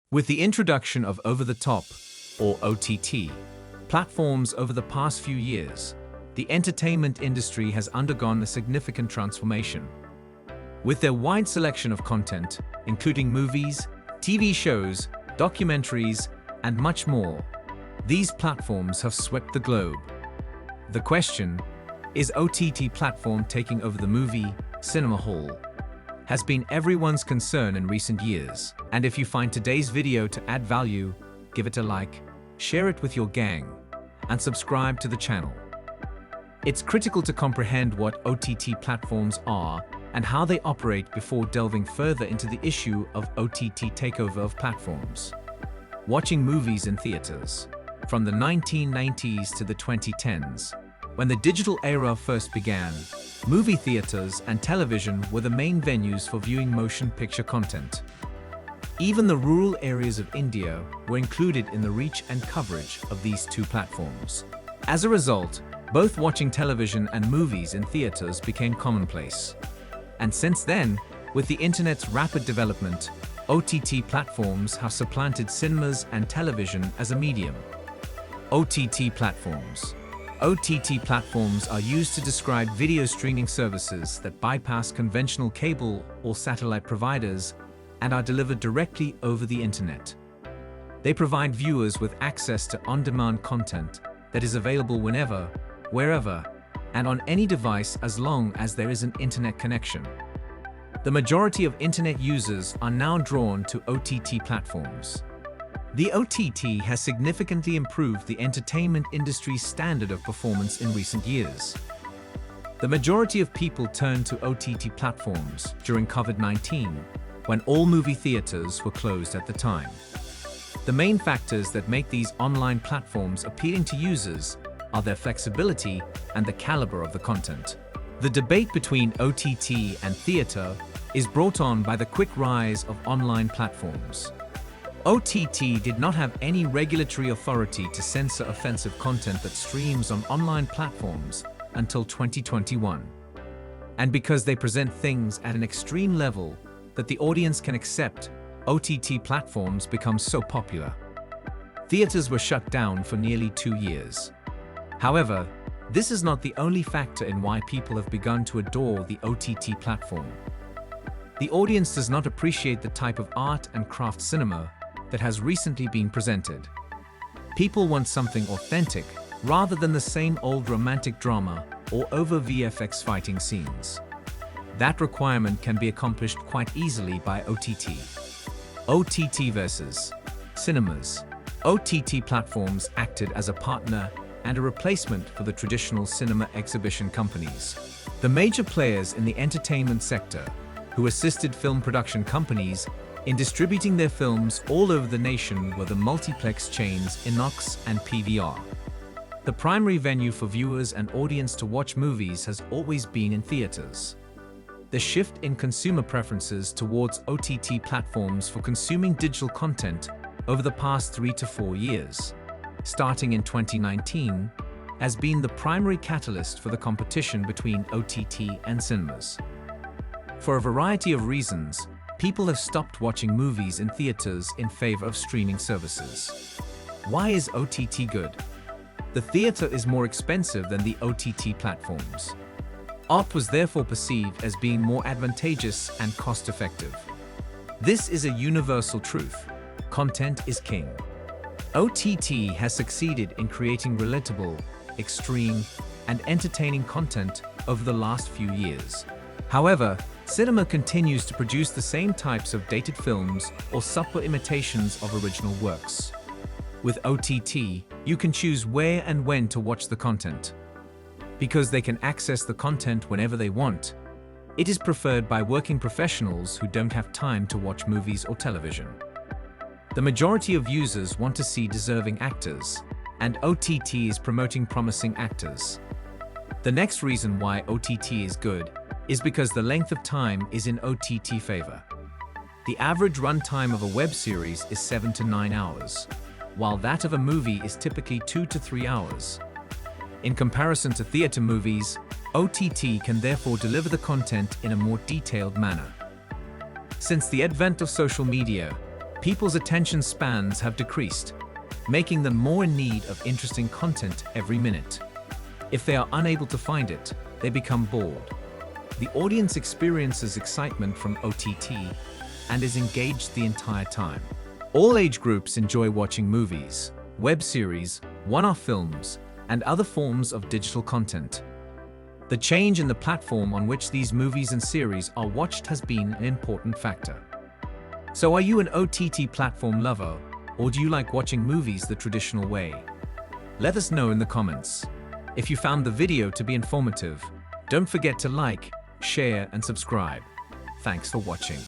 With the introduction of over-the-top, or OTT, platforms over the past few years, the entertainment industry has undergone a significant transformation. With their wide selection of content, including movies, TV shows, documentaries, and much more, these platforms have swept the globe. The question, is OTT platform taking over the movie, cinema hall, has been everyone's concern in recent years. And if you find today's video to add value, give it a like, share it with your gang, and subscribe to the channel. It's critical to comprehend what OTT platforms are and how they operate before delving further into the issue of OTT takeover of platforms. Watching movies in theaters. From the 1990s to the 2010s, when the digital era first began, movie theaters and television were the main venues for viewing motion picture content. Even the rural areas of India were included in the reach and coverage of these two platforms. As a result, both watching television and movies in theaters became commonplace. And since then, with the internet's rapid development, OTT platforms have supplanted cinemas and television as a medium. OTT platforms. OTT platforms are used to describe video streaming services that bypass conventional cable or satellite providers and are delivered directly over the internet. They provide viewers with access to on-demand content that is available whenever, wherever, and on any device as long as there is an internet connection. The majority of internet users are now drawn to OTT platforms. The OTT has significantly improved the entertainment industry's standard of performance in recent years. The majority of people turned to OTT platforms during COVID-19, when all movie theaters were closed at the time. The main factors that make these online platforms appealing to users are their flexibility and the caliber of the content. The debate between OTT and theater is brought on by the quick rise of online platforms. OTT did not have any regulatory authority to censor offensive content that streams on online platforms until 2021. And because they present things at an extreme level that the audience can accept, OTT platforms become so popular. Theaters were shut down for nearly 2 years. However, this is not the only factor in why people have begun to adore the OTT platform. The audience does not appreciate the type of art and craft cinema that has recently been presented. People want something authentic rather than the same old romantic drama or over VFX fighting scenes. That requirement can be accomplished quite easily by OTT. OTT versus cinemas. OTT platforms acted as a partner and a replacement for the traditional cinema exhibition companies. The major players in the entertainment sector, who assisted film production companies in distributing their films all over the nation, were the multiplex chains Inox and PVR. The primary venue for viewers and audience to watch movies has always been in theaters. The shift in consumer preferences towards OTT platforms for consuming digital content over the past 3 to 4 years, starting in 2019, has been the primary catalyst for the competition between OTT and cinemas. For a variety of reasons, people have stopped watching movies in theaters in favor of streaming services. Why is OTT good? The theater is more expensive than the OTT platforms. Art was therefore perceived as being more advantageous and cost-effective. This is a universal truth. Content is king. OTT has succeeded in creating relatable, extreme, and entertaining content over the last few years. However, cinema continues to produce the same types of dated films or subtle imitations of original works. With OTT, you can choose where and when to watch the content. Because they can access the content whenever they want, it is preferred by working professionals who don't have time to watch movies or television. The majority of users want to see deserving actors, and OTT is promoting promising actors. The next reason why OTT is good is because the length of time is in OTT favor. The average runtime of a web series is 7 to 9 hours, while that of a movie is typically 2 to 3 hours. In comparison to theater movies, OTT can therefore deliver the content in a more detailed manner. Since the advent of social media, people's attention spans have decreased, making them more in need of interesting content every minute. If they are unable to find it, they become bored. The audience experiences excitement from OTT and is engaged the entire time. All age groups enjoy watching movies, web series, one-off films, and other forms of digital content. The change in the platform on which these movies and series are watched has been an important factor. So are you an OTT platform lover, or do you like watching movies the traditional way? Let us know in the comments. If you found the video to be informative, don't forget to like, share, and subscribe. Thanks for watching.